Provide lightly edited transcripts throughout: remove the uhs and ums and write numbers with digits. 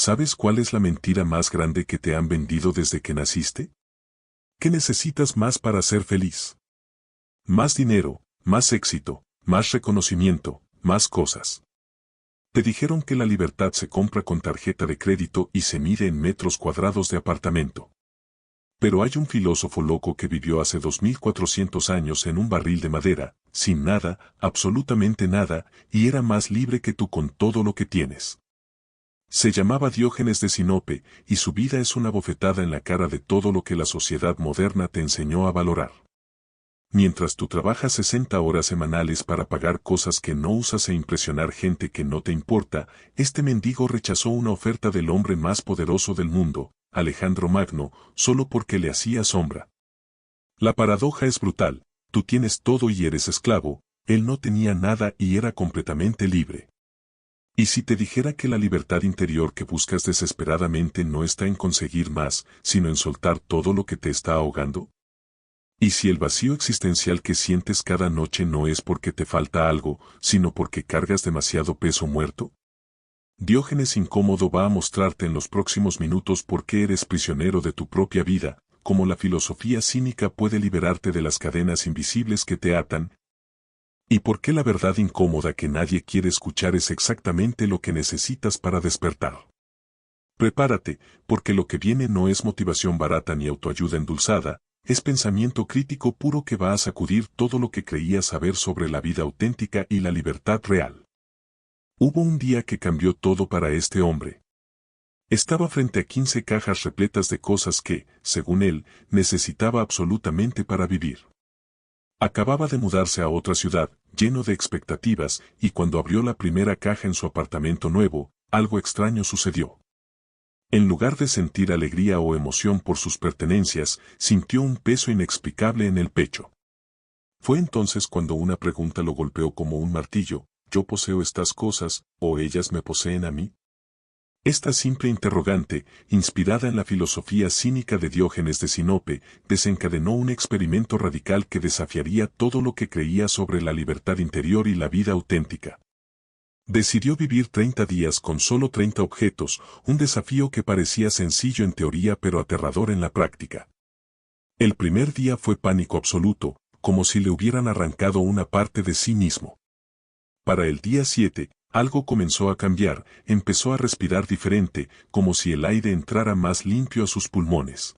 ¿sabes cuál es la mentira más grande que te han vendido desde que naciste? ¿Qué necesitas más para ser feliz? Más dinero, más éxito, más reconocimiento, más cosas. Te dijeron que la libertad se compra con tarjeta de crédito y se mide en metros cuadrados de apartamento. Pero hay un filósofo loco que vivió hace 2400 años en un barril de madera, sin nada, absolutamente nada, y era más libre que tú con todo lo que tienes. Se llamaba Diógenes de Sinope, y su vida es una bofetada en la cara de todo lo que la sociedad moderna te enseñó a valorar. Mientras tú trabajas 60 horas semanales para pagar cosas que no usas e impresionar gente que no te importa, este mendigo rechazó una oferta del hombre más poderoso del mundo, Alejandro Magno, solo porque le hacía sombra. La paradoja es brutal, tú tienes todo y eres esclavo, él no tenía nada y era completamente libre. ¿Y si te dijera que la libertad interior que buscas desesperadamente no está en conseguir más, sino en soltar todo lo que te está ahogando? ¿Y si el vacío existencial que sientes cada noche no es porque te falta algo, sino porque cargas demasiado peso muerto? Diógenes incómodo va a mostrarte en los próximos minutos por qué eres prisionero de tu propia vida, cómo la filosofía cínica puede liberarte de las cadenas invisibles que te atan, y por qué la verdad incómoda que nadie quiere escuchar es exactamente lo que necesitas para despertar. Prepárate, porque lo que viene no es motivación barata ni autoayuda endulzada, es pensamiento crítico puro que va a sacudir todo lo que creías saber sobre la vida auténtica y la libertad real. Hubo un día que cambió todo para este hombre. Estaba frente a 15 cajas repletas de cosas que, según él, necesitaba absolutamente para vivir. Acababa de mudarse a otra ciudad, lleno de expectativas, y cuando abrió la primera caja en su apartamento nuevo, algo extraño sucedió. En lugar de sentir alegría o emoción por sus pertenencias, sintió un peso inexplicable en el pecho. Fue entonces cuando una pregunta lo golpeó como un martillo: ¿yo poseo estas cosas, o ellas me poseen a mí? Esta simple interrogante, inspirada en la filosofía cínica de Diógenes de Sinope, desencadenó un experimento radical que desafiaría todo lo que creía sobre la libertad interior y la vida auténtica. Decidió vivir 30 días con solo 30 objetos, un desafío que parecía sencillo en teoría pero aterrador en la práctica. El primer día fue pánico absoluto, como si le hubieran arrancado una parte de sí mismo. Para el día 7, algo comenzó a cambiar, empezó a respirar diferente, como si el aire entrara más limpio a sus pulmones.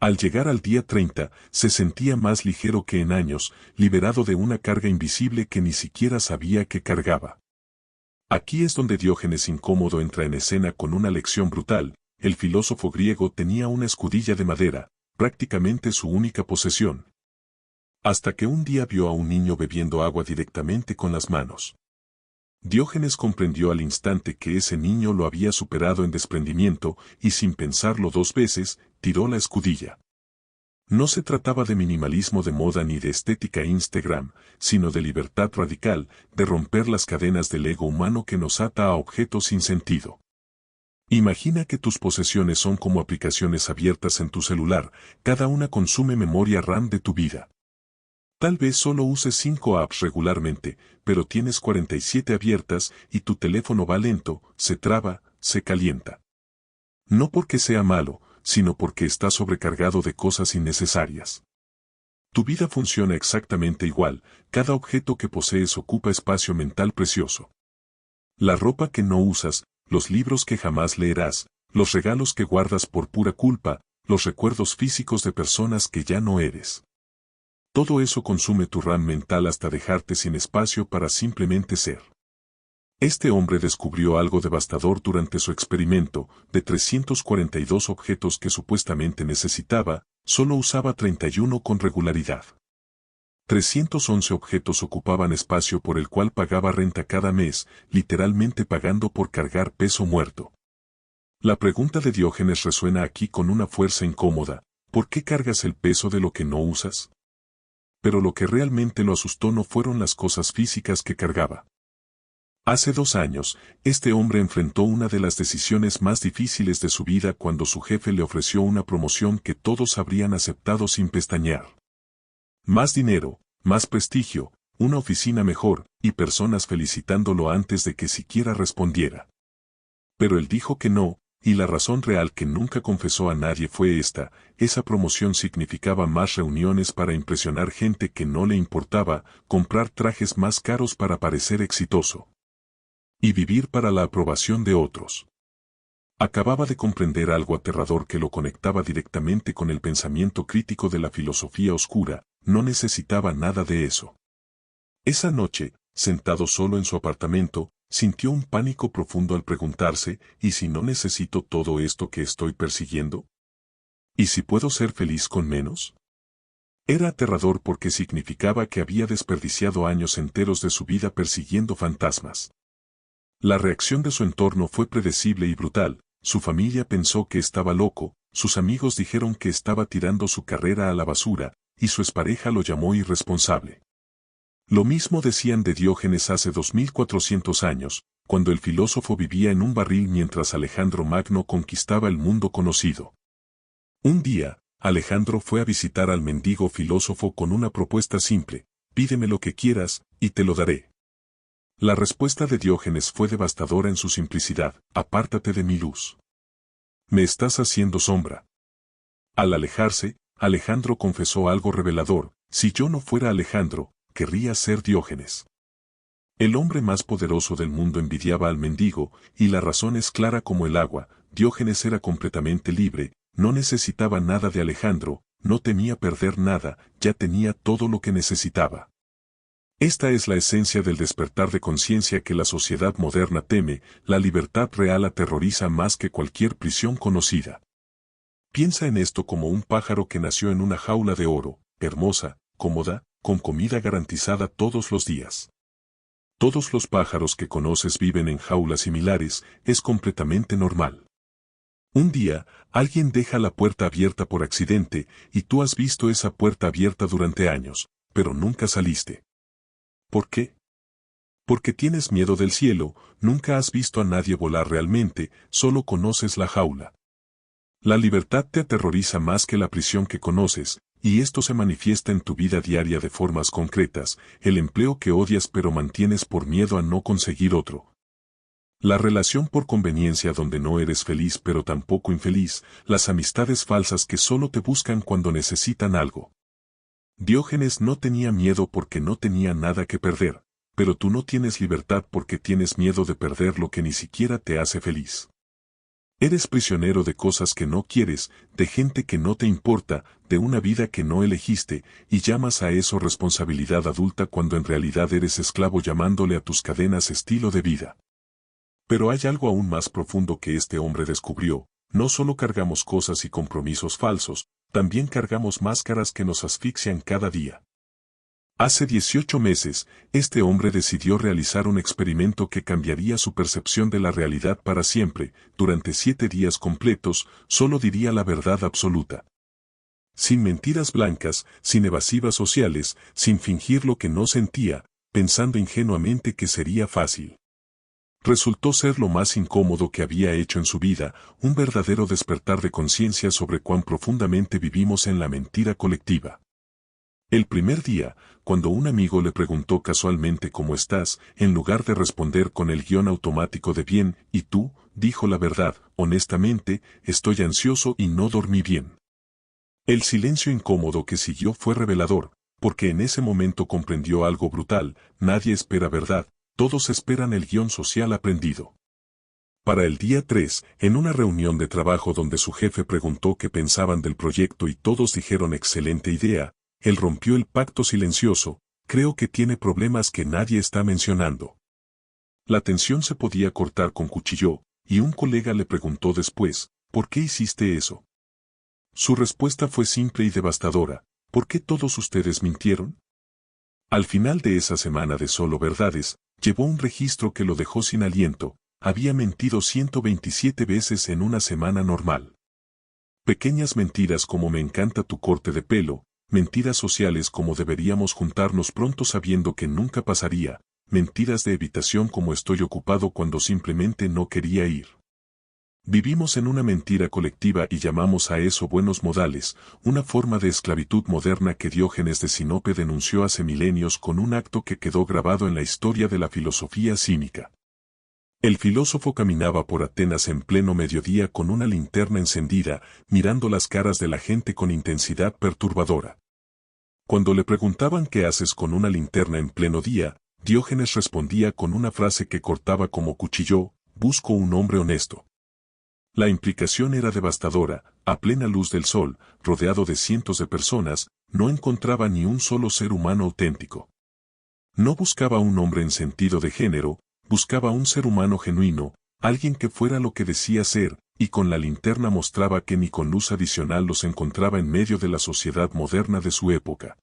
Al llegar al día 30, se sentía más ligero que en años, liberado de una carga invisible que ni siquiera sabía que cargaba. Aquí es donde Diógenes incómodo entra en escena con una lección brutal. El filósofo griego tenía una escudilla de madera, prácticamente su única posesión. Hasta que un día vio a un niño bebiendo agua directamente con las manos. Diógenes comprendió al instante que ese niño lo había superado en desprendimiento y sin pensarlo dos veces, tiró la escudilla. No se trataba de minimalismo de moda ni de estética Instagram, sino de libertad radical, de romper las cadenas del ego humano que nos ata a objetos sin sentido. Imagina que tus posesiones son como aplicaciones abiertas en tu celular, cada una consume memoria RAM de tu vida. Tal vez solo uses 5 apps regularmente, pero tienes 47 abiertas y tu teléfono va lento, se traba, se calienta. No porque sea malo, sino porque está sobrecargado de cosas innecesarias. Tu vida funciona exactamente igual, cada objeto que posees ocupa espacio mental precioso. La ropa que no usas, los libros que jamás leerás, los regalos que guardas por pura culpa, los recuerdos físicos de personas que ya no eres. Todo eso consume tu RAM mental hasta dejarte sin espacio para simplemente ser. Este hombre descubrió algo devastador durante su experimento: de 342 objetos que supuestamente necesitaba, solo usaba 31 con regularidad. 311 objetos ocupaban espacio por el cual pagaba renta cada mes, literalmente pagando por cargar peso muerto. La pregunta de Diógenes resuena aquí con una fuerza incómoda: ¿por qué cargas el peso de lo que no usas? Pero lo que realmente lo asustó no fueron las cosas físicas que cargaba. Hace 2 años, este hombre enfrentó una de las decisiones más difíciles de su vida cuando su jefe le ofreció una promoción que todos habrían aceptado sin pestañear. Más dinero, más prestigio, una oficina mejor, y personas felicitándolo antes de que siquiera respondiera. Pero él dijo que no, y la razón real que nunca confesó a nadie fue esta: esa promoción significaba más reuniones para impresionar gente que no le importaba, comprar trajes más caros para parecer exitoso y vivir para la aprobación de otros. Acababa de comprender algo aterrador que lo conectaba directamente con el pensamiento crítico de la filosofía oscura: no necesitaba nada de eso. Esa noche, sentado solo en su apartamento, sintió un pánico profundo al preguntarse: ¿y si no necesito todo esto que estoy persiguiendo? ¿Y si puedo ser feliz con menos? Era aterrador porque significaba que había desperdiciado años enteros de su vida persiguiendo fantasmas. La reacción de su entorno fue predecible y brutal. Su familia pensó que estaba loco, sus amigos dijeron que estaba tirando su carrera a la basura, y su expareja lo llamó irresponsable. Lo mismo decían de Diógenes hace 2400 años, cuando el filósofo vivía en un barril mientras Alejandro Magno conquistaba el mundo conocido. Un día, Alejandro fue a visitar al mendigo filósofo con una propuesta simple: pídeme lo que quieras, y te lo daré. La respuesta de Diógenes fue devastadora en su simplicidad: apártate de mi luz. Me estás haciendo sombra. Al alejarse, Alejandro confesó algo revelador: si yo no fuera Alejandro, querría ser Diógenes. El hombre más poderoso del mundo envidiaba al mendigo, y la razón es clara como el agua: Diógenes era completamente libre, no necesitaba nada de Alejandro, no temía perder nada, ya tenía todo lo que necesitaba. Esta es la esencia del despertar de conciencia que la sociedad moderna teme: la libertad real aterroriza más que cualquier prisión conocida. Piensa en esto como un pájaro que nació en una jaula de oro, hermosa, cómoda, con comida garantizada todos los días. Todos los pájaros que conoces viven en jaulas similares, es completamente normal. Un día, alguien deja la puerta abierta por accidente, y tú has visto esa puerta abierta durante años, pero nunca saliste. ¿Por qué? Porque tienes miedo del cielo, nunca has visto a nadie volar realmente, solo conoces la jaula. La libertad te aterroriza más que la prisión que conoces, y esto se manifiesta en tu vida diaria de formas concretas: el empleo que odias pero mantienes por miedo a no conseguir otro. La relación por conveniencia donde no eres feliz pero tampoco infeliz, las amistades falsas que solo te buscan cuando necesitan algo. Diógenes no tenía miedo porque no tenía nada que perder, pero tú no tienes libertad porque tienes miedo de perder lo que ni siquiera te hace feliz. Eres prisionero de cosas que no quieres, de gente que no te importa, de una vida que no elegiste, y llamas a eso responsabilidad adulta cuando en realidad eres esclavo llamándole a tus cadenas estilo de vida. Pero hay algo aún más profundo que este hombre descubrió: no solo cargamos cosas y compromisos falsos, también cargamos máscaras que nos asfixian cada día. Hace 18 meses, este hombre decidió realizar un experimento que cambiaría su percepción de la realidad para siempre. Durante 7 días completos, solo diría la verdad absoluta. Sin mentiras blancas, sin evasivas sociales, sin fingir lo que no sentía, pensando ingenuamente que sería fácil. Resultó ser lo más incómodo que había hecho en su vida: un verdadero despertar de conciencia sobre cuán profundamente vivimos en la mentira colectiva. El primer día, cuando un amigo le preguntó casualmente ¿cómo estás?, en lugar de responder con el guión automático de bien, ¿y tú?, dijo la verdad: honestamente, estoy ansioso y no dormí bien. El silencio incómodo que siguió fue revelador, porque en ese momento comprendió algo brutal: nadie espera verdad, todos esperan el guión social aprendido. Para el día 3, en una reunión de trabajo donde su jefe preguntó qué pensaban del proyecto y todos dijeron excelente idea, él rompió el pacto silencioso: creo que tiene problemas que nadie está mencionando. La tensión se podía cortar con cuchillo, y un colega le preguntó después: ¿por qué hiciste eso? Su respuesta fue simple y devastadora: ¿por qué todos ustedes mintieron? Al final de esa semana de solo verdades, llevó un registro que lo dejó sin aliento: había mentido 127 veces en una semana normal. Pequeñas mentiras como me encanta tu corte de pelo, mentiras sociales como deberíamos juntarnos pronto sabiendo que nunca pasaría, mentiras de evitación como estoy ocupado cuando simplemente no quería ir. Vivimos en una mentira colectiva y llamamos a eso buenos modales, una forma de esclavitud moderna que Diógenes de Sinope denunció hace milenios con un acto que quedó grabado en la historia de la filosofía cínica. El filósofo caminaba por Atenas en pleno mediodía con una linterna encendida, mirando las caras de la gente con intensidad perturbadora. Cuando le preguntaban qué haces con una linterna en pleno día, Diógenes respondía con una frase que cortaba como cuchillo: busco un hombre honesto. La implicación era devastadora. A plena luz del sol, rodeado de cientos de personas, no encontraba ni un solo ser humano auténtico. No buscaba un hombre en sentido de género, buscaba un ser humano genuino, alguien que fuera lo que decía ser, y con la linterna mostraba que ni con luz adicional los encontraba en medio de la sociedad moderna de su época.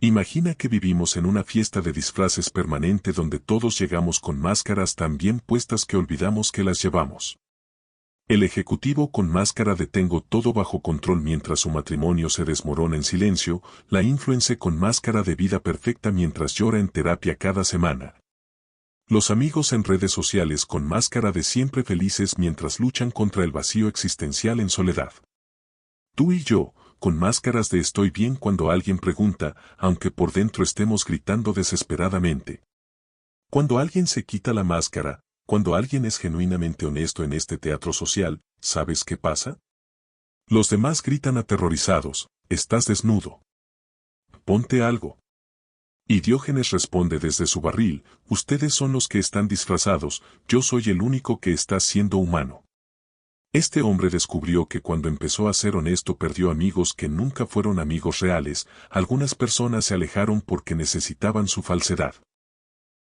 Imagina que vivimos en una fiesta de disfraces permanente donde todos llegamos con máscaras tan bien puestas que olvidamos que las llevamos. El ejecutivo con máscara de tengo todo bajo control mientras su matrimonio se desmorona en silencio, la influencer con máscara de vida perfecta mientras llora en terapia cada semana. Los amigos en redes sociales con máscara de siempre felices mientras luchan contra el vacío existencial en soledad. Tú y yo, con máscaras de estoy bien cuando alguien pregunta, aunque por dentro estemos gritando desesperadamente. Cuando alguien se quita la máscara, cuando alguien es genuinamente honesto en este teatro social, ¿sabes qué pasa? Los demás gritan aterrorizados: estás desnudo. Ponte algo. Y Diógenes responde desde su barril: ustedes son los que están disfrazados, yo soy el único que está siendo humano. Este hombre descubrió que cuando empezó a ser honesto perdió amigos que nunca fueron amigos reales, algunas personas se alejaron porque necesitaban su falsedad.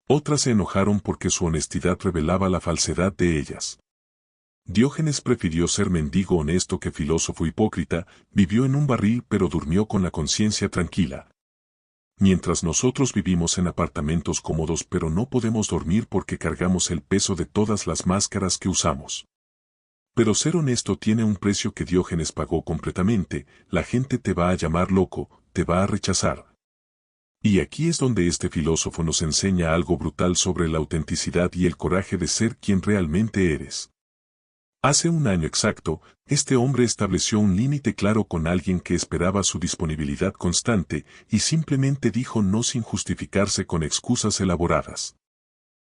Otras se enojaron porque su honestidad revelaba la falsedad de ellas. Diógenes prefirió ser mendigo honesto que filósofo hipócrita, vivió en un barril pero durmió con la conciencia tranquila. Mientras nosotros vivimos en apartamentos cómodos pero no podemos dormir porque cargamos el peso de todas las máscaras que usamos. Pero ser honesto tiene un precio que Diógenes pagó completamente: la gente te va a llamar loco, te va a rechazar. Y aquí es donde este filósofo nos enseña algo brutal sobre la autenticidad y el coraje de ser quien realmente eres. Hace un año exacto, este hombre estableció un límite claro con alguien que esperaba su disponibilidad constante, y simplemente dijo no sin justificarse con excusas elaboradas.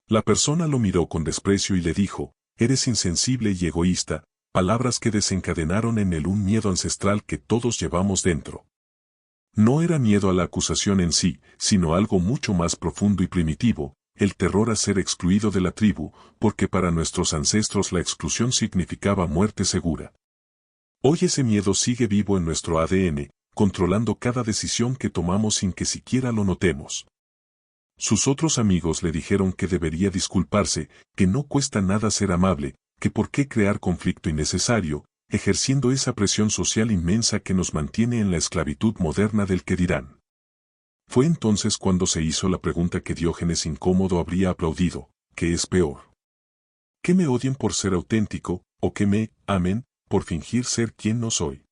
La persona lo miró con desprecio y le dijo: eres insensible y egoísta, palabras que desencadenaron en él un miedo ancestral que todos llevamos dentro. No era miedo a la acusación en sí, sino algo mucho más profundo y primitivo, el terror a ser excluido de la tribu, porque para nuestros ancestros la exclusión significaba muerte segura. Hoy ese miedo sigue vivo en nuestro ADN, controlando cada decisión que tomamos sin que siquiera lo notemos. Sus otros amigos le dijeron que debería disculparse, que no cuesta nada ser amable, que por qué crear conflicto innecesario, ejerciendo esa presión social inmensa que nos mantiene en la esclavitud moderna del que dirán. Fue entonces cuando se hizo la pregunta que Diógenes incómodo habría aplaudido: ¿qué es peor? ¿Que me odien por ser auténtico, o que me amen por fingir ser quien no soy?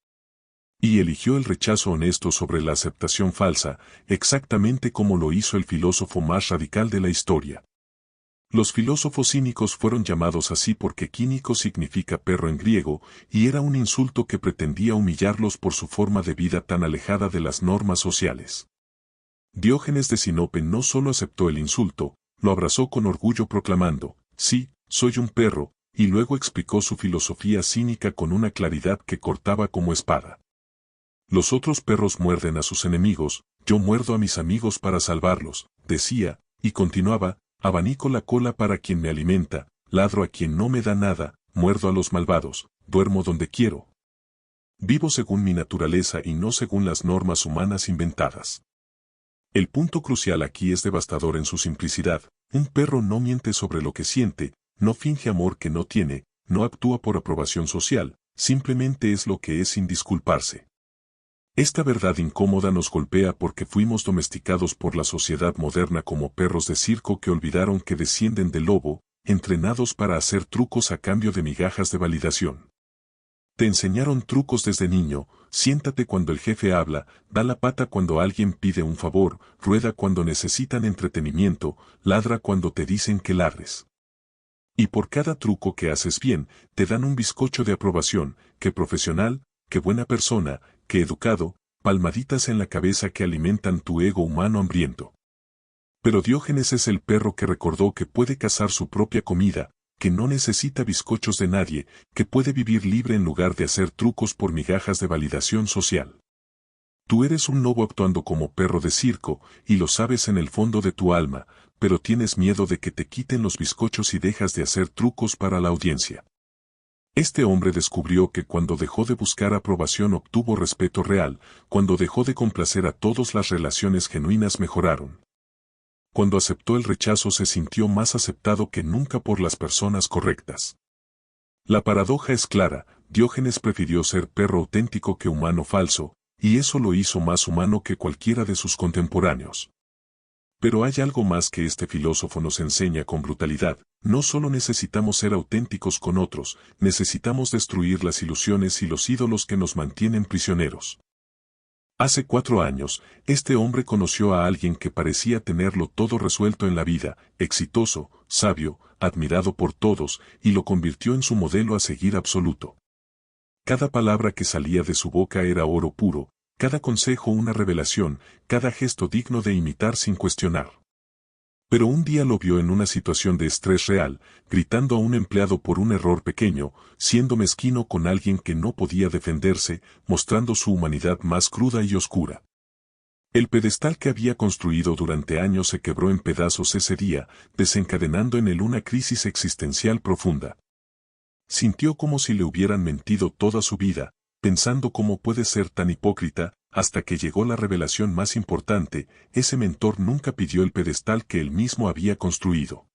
Y eligió el rechazo honesto sobre la aceptación falsa, exactamente como lo hizo el filósofo más radical de la historia. Los filósofos cínicos fueron llamados así porque quínico significa perro en griego, y era un insulto que pretendía humillarlos por su forma de vida tan alejada de las normas sociales. Diógenes de Sinope no solo aceptó el insulto, lo abrazó con orgullo proclamando: sí, soy un perro, y luego explicó su filosofía cínica con una claridad que cortaba como espada. Los otros perros muerden a sus enemigos, yo muerdo a mis amigos para salvarlos, decía, y continuaba: abanico la cola para quien me alimenta, ladro a quien no me da nada, muerdo a los malvados, duermo donde quiero. Vivo según mi naturaleza y no según las normas humanas inventadas. El punto crucial aquí es devastador en su simplicidad: un perro no miente sobre lo que siente, no finge amor que no tiene, no actúa por aprobación social, simplemente es lo que es sin disculparse. Esta verdad incómoda nos golpea porque fuimos domesticados por la sociedad moderna como perros de circo que olvidaron que descienden del lobo, entrenados para hacer trucos a cambio de migajas de validación. Te enseñaron trucos desde niño: siéntate cuando el jefe habla, da la pata cuando alguien pide un favor, rueda cuando necesitan entretenimiento, ladra cuando te dicen que ladres. Y por cada truco que haces bien, te dan un bizcocho de aprobación: que profesional, que buena persona, que educado, palmaditas en la cabeza que alimentan tu ego humano hambriento. Pero Diógenes es el perro que recordó que puede cazar su propia comida, que no necesita bizcochos de nadie, que puede vivir libre en lugar de hacer trucos por migajas de validación social. Tú eres un lobo actuando como perro de circo, y lo sabes en el fondo de tu alma, pero tienes miedo de que te quiten los bizcochos y dejas de hacer trucos para la audiencia. Este hombre descubrió que cuando dejó de buscar aprobación obtuvo respeto real, cuando dejó de complacer a todos las relaciones genuinas mejoraron. Cuando aceptó el rechazo se sintió más aceptado que nunca por las personas correctas. La paradoja es clara, Diógenes prefirió ser perro auténtico que humano falso, y eso lo hizo más humano que cualquiera de sus contemporáneos. Pero hay algo más que este filósofo nos enseña con brutalidad, no solo necesitamos ser auténticos con otros, necesitamos destruir las ilusiones y los ídolos que nos mantienen prisioneros. Hace 4 años, este hombre conoció a alguien que parecía tenerlo todo resuelto en la vida, exitoso, sabio, admirado por todos, y lo convirtió en su modelo a seguir absoluto. Cada palabra que salía de su boca era oro puro, cada consejo una revelación, cada gesto digno de imitar sin cuestionar. Pero un día lo vio en una situación de estrés real, gritando a un empleado por un error pequeño, siendo mezquino con alguien que no podía defenderse, mostrando su humanidad más cruda y oscura. El pedestal que había construido durante años se quebró en pedazos ese día, desencadenando en él una crisis existencial profunda. Sintió como si le hubieran mentido toda su vida, pensando cómo puede ser tan hipócrita, hasta que llegó la revelación más importante, ese mentor nunca pidió el pedestal que él mismo había construido.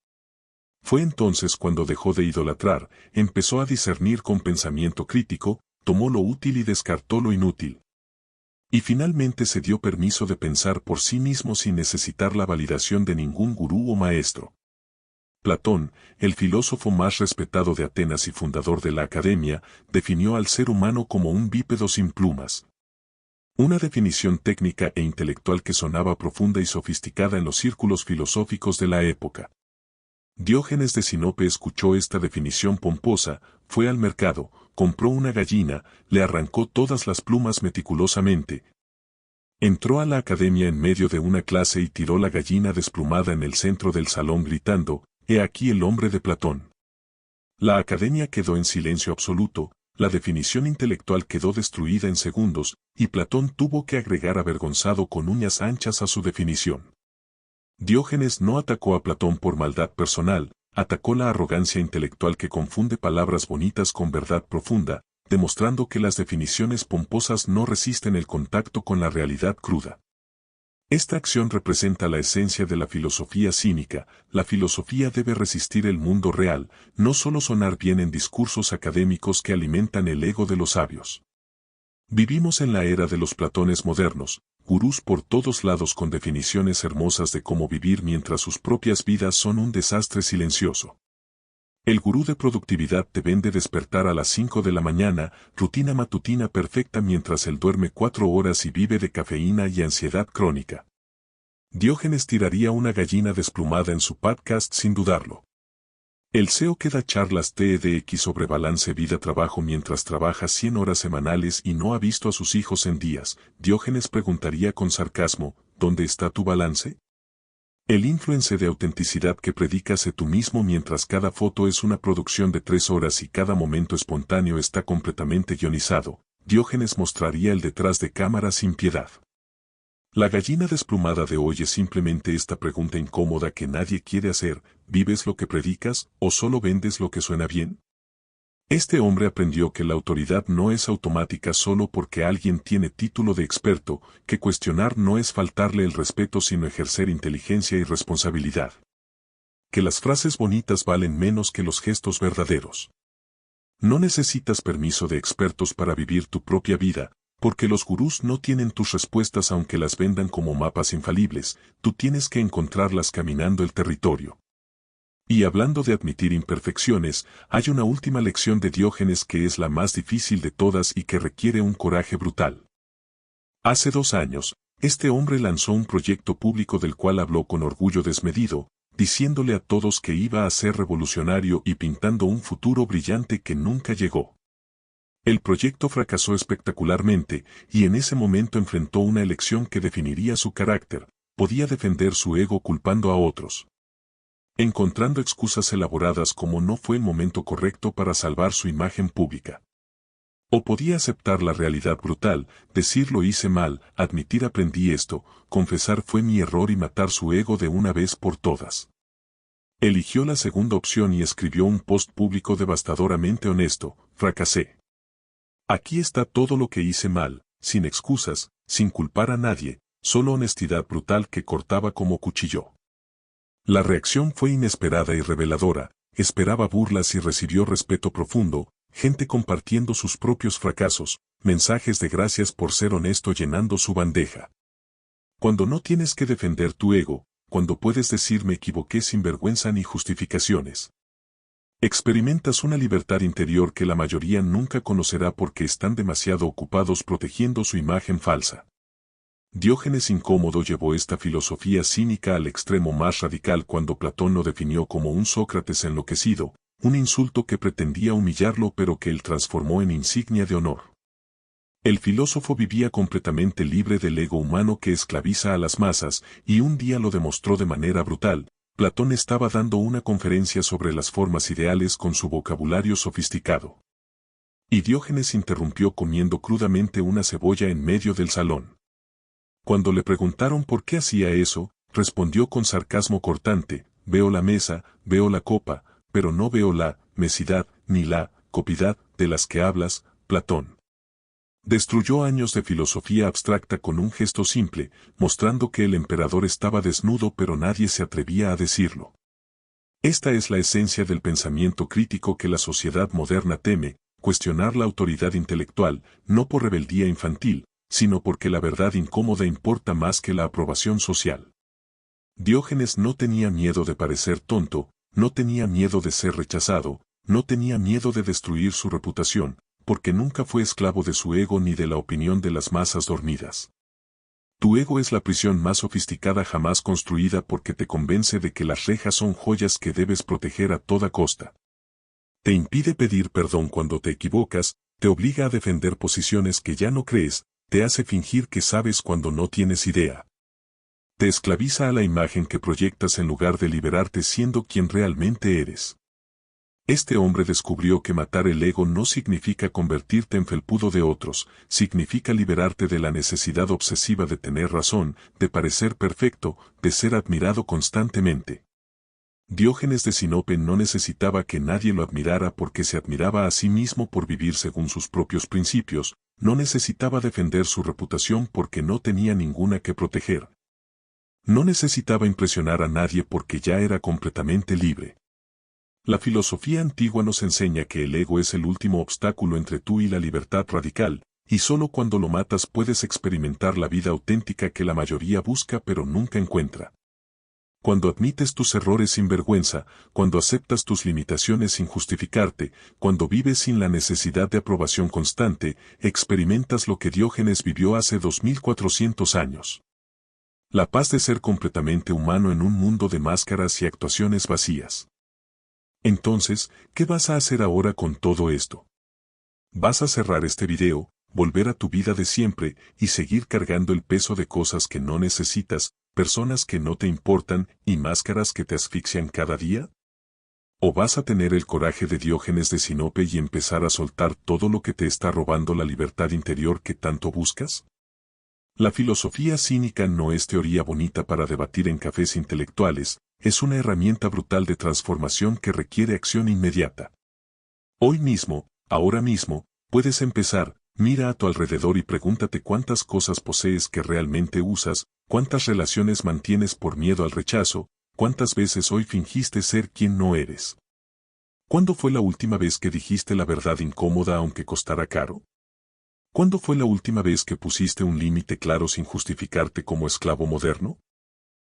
Fue entonces cuando dejó de idolatrar, empezó a discernir con pensamiento crítico, tomó lo útil y descartó lo inútil. Y finalmente se dio permiso de pensar por sí mismo sin necesitar la validación de ningún gurú o maestro. Platón, el filósofo más respetado de Atenas y fundador de la academia, definió al ser humano como un bípedo sin plumas. Una definición técnica e intelectual que sonaba profunda y sofisticada en los círculos filosóficos de la época. Diógenes de Sinope escuchó esta definición pomposa, fue al mercado, compró una gallina, le arrancó todas las plumas meticulosamente. Entró a la academia en medio de una clase y tiró la gallina desplumada en el centro del salón gritando, «He aquí el hombre de Platón». La academia quedó en silencio absoluto, la definición intelectual quedó destruida en segundos, y Platón tuvo que agregar avergonzado con uñas anchas a su definición. Diógenes no atacó a Platón por maldad personal, atacó la arrogancia intelectual que confunde palabras bonitas con verdad profunda, demostrando que las definiciones pomposas no resisten el contacto con la realidad cruda. Esta acción representa la esencia de la filosofía cínica. La filosofía debe resistir el mundo real, no solo sonar bien en discursos académicos que alimentan el ego de los sabios. Vivimos en la era de los Platones modernos, gurús por todos lados con definiciones hermosas de cómo vivir mientras sus propias vidas son un desastre silencioso. El gurú de productividad te vende despertar a las 5 de la mañana, rutina matutina perfecta mientras él duerme 4 horas y vive de cafeína y ansiedad crónica. Diógenes tiraría una gallina desplumada en su podcast sin dudarlo. El CEO que da charlas TEDx sobre balance vida-trabajo mientras trabaja 100 horas semanales y no ha visto a sus hijos en días, Diógenes preguntaría con sarcasmo, ¿dónde está tu balance? El influencer de autenticidad que predicas tú mismo mientras cada foto es una producción de 3 horas y cada momento espontáneo está completamente guionizado, Diógenes mostraría el detrás de cámara sin piedad. La gallina desplumada de hoy es simplemente esta pregunta incómoda que nadie quiere hacer, ¿vives lo que predicas o solo vendes lo que suena bien? Este hombre aprendió que la autoridad no es automática solo porque alguien tiene título de experto, que cuestionar no es faltarle el respeto sino ejercer inteligencia y responsabilidad. Que las frases bonitas valen menos que los gestos verdaderos. No necesitas permiso de expertos para vivir tu propia vida, porque los gurús no tienen tus respuestas aunque las vendan como mapas infalibles, tú tienes que encontrarlas caminando el territorio. Y hablando de admitir imperfecciones, hay una última lección de Diógenes que es la más difícil de todas y que requiere un coraje brutal. Hace 2 años, este hombre lanzó un proyecto público del cual habló con orgullo desmedido, diciéndole a todos que iba a ser revolucionario y pintando un futuro brillante que nunca llegó. El proyecto fracasó espectacularmente, y en ese momento enfrentó una elección que definiría su carácter, podía defender su ego culpando a otros, encontrando excusas elaboradas como no fue el momento correcto para salvar su imagen pública. O podía aceptar la realidad brutal, decir lo hice mal, admitir aprendí esto, confesar fue mi error y matar su ego de una vez por todas. Eligió la segunda opción y escribió un post público devastadoramente honesto: fracasé. Aquí está todo lo que hice mal, sin excusas, sin culpar a nadie, solo honestidad brutal que cortaba como cuchillo. La reacción fue inesperada y reveladora, esperaba burlas y recibió respeto profundo, gente compartiendo sus propios fracasos, mensajes de gracias por ser honesto llenando su bandeja. Cuando no tienes que defender tu ego, cuando puedes decir me equivoqué sin vergüenza ni justificaciones. Experimentas una libertad interior que la mayoría nunca conocerá porque están demasiado ocupados protegiendo su imagen falsa. Diógenes Incómodo llevó esta filosofía cínica al extremo más radical cuando Platón lo definió como un Sócrates enloquecido, un insulto que pretendía humillarlo pero que él transformó en insignia de honor. El filósofo vivía completamente libre del ego humano que esclaviza a las masas, y un día lo demostró de manera brutal. Platón estaba dando una conferencia sobre las formas ideales con su vocabulario sofisticado. Y Diógenes interrumpió comiendo crudamente una cebolla en medio del salón. Cuando le preguntaron por qué hacía eso, respondió con sarcasmo cortante: veo la mesa, veo la copa, pero no veo la mesidad, ni la copidad de las que hablas, Platón. Destruyó años de filosofía abstracta con un gesto simple, mostrando que el emperador estaba desnudo pero nadie se atrevía a decirlo. Esta es la esencia del pensamiento crítico que la sociedad moderna teme: cuestionar la autoridad intelectual, no por rebeldía infantil, sino porque la verdad incómoda importa más que la aprobación social. Diógenes no tenía miedo de parecer tonto, no tenía miedo de ser rechazado, no tenía miedo de destruir su reputación, porque nunca fue esclavo de su ego ni de la opinión de las masas dormidas. Tu ego es la prisión más sofisticada jamás construida porque te convence de que las rejas son joyas que debes proteger a toda costa. Te impide pedir perdón cuando te equivocas, te obliga a defender posiciones que ya no crees, te hace fingir que sabes cuando no tienes idea. Te esclaviza a la imagen que proyectas en lugar de liberarte siendo quien realmente eres. Este hombre descubrió que matar el ego no significa convertirte en felpudo de otros, significa liberarte de la necesidad obsesiva de tener razón, de parecer perfecto, de ser admirado constantemente. Diógenes de Sinope no necesitaba que nadie lo admirara porque se admiraba a sí mismo por vivir según sus propios principios, no necesitaba defender su reputación porque no tenía ninguna que proteger. No necesitaba impresionar a nadie porque ya era completamente libre. La filosofía antigua nos enseña que el ego es el último obstáculo entre tú y la libertad radical, y solo cuando lo matas puedes experimentar la vida auténtica que la mayoría busca pero nunca encuentra. Cuando admites tus errores sin vergüenza, cuando aceptas tus limitaciones sin justificarte, cuando vives sin la necesidad de aprobación constante, experimentas lo que Diógenes vivió hace 2400 años. La paz de ser completamente humano en un mundo de máscaras y actuaciones vacías. Entonces, ¿qué vas a hacer ahora con todo esto? ¿Vas a cerrar este video, volver a tu vida de siempre y seguir cargando el peso de cosas que no necesitas, personas que no te importan y máscaras que te asfixian cada día? ¿O vas a tener el coraje de Diógenes de Sinope y empezar a soltar todo lo que te está robando la libertad interior que tanto buscas? La filosofía cínica no es teoría bonita para debatir en cafés intelectuales, es una herramienta brutal de transformación que requiere acción inmediata. Hoy mismo, ahora mismo, puedes empezar. Mira a tu alrededor y pregúntate cuántas cosas posees que realmente usas, cuántas relaciones mantienes por miedo al rechazo, cuántas veces hoy fingiste ser quien no eres. ¿Cuándo fue la última vez que dijiste la verdad incómoda aunque costara caro? ¿Cuándo fue la última vez que pusiste un límite claro sin justificarte como esclavo moderno?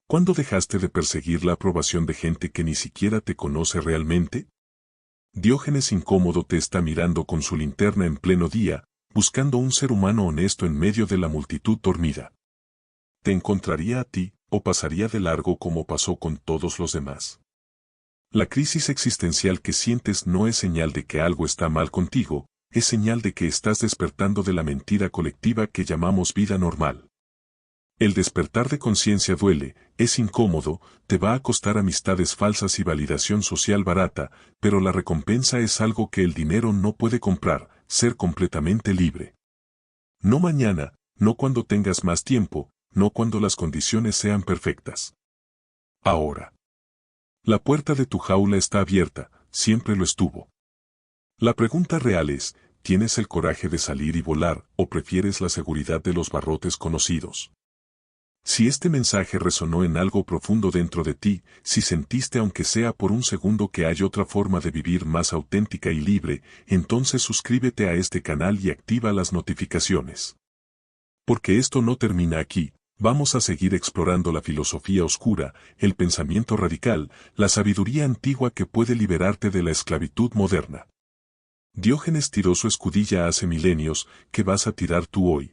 ¿Cuándo dejaste de perseguir la aprobación de gente que ni siquiera te conoce realmente? Diógenes Incómodo te está mirando con su linterna en pleno día, buscando un ser humano honesto en medio de la multitud dormida. ¿Te encontraría a ti, o pasaría de largo como pasó con todos los demás? La crisis existencial que sientes no es señal de que algo está mal contigo, es señal de que estás despertando de la mentira colectiva que llamamos vida normal. El despertar de conciencia duele, es incómodo, te va a costar amistades falsas y validación social barata, pero la recompensa es algo que el dinero no puede comprar, ser completamente libre. No mañana, no cuando tengas más tiempo, no cuando las condiciones sean perfectas. Ahora. La puerta de tu jaula está abierta, siempre lo estuvo. La pregunta real es, ¿tienes el coraje de salir y volar o prefieres la seguridad de los barrotes conocidos? Si este mensaje resonó en algo profundo dentro de ti, si sentiste aunque sea por un segundo que hay otra forma de vivir más auténtica y libre, entonces suscríbete a este canal y activa las notificaciones. Porque esto no termina aquí, vamos a seguir explorando la filosofía oscura, el pensamiento radical, la sabiduría antigua que puede liberarte de la esclavitud moderna. Diógenes tiró su escudilla hace milenios, ¿qué vas a tirar tú hoy?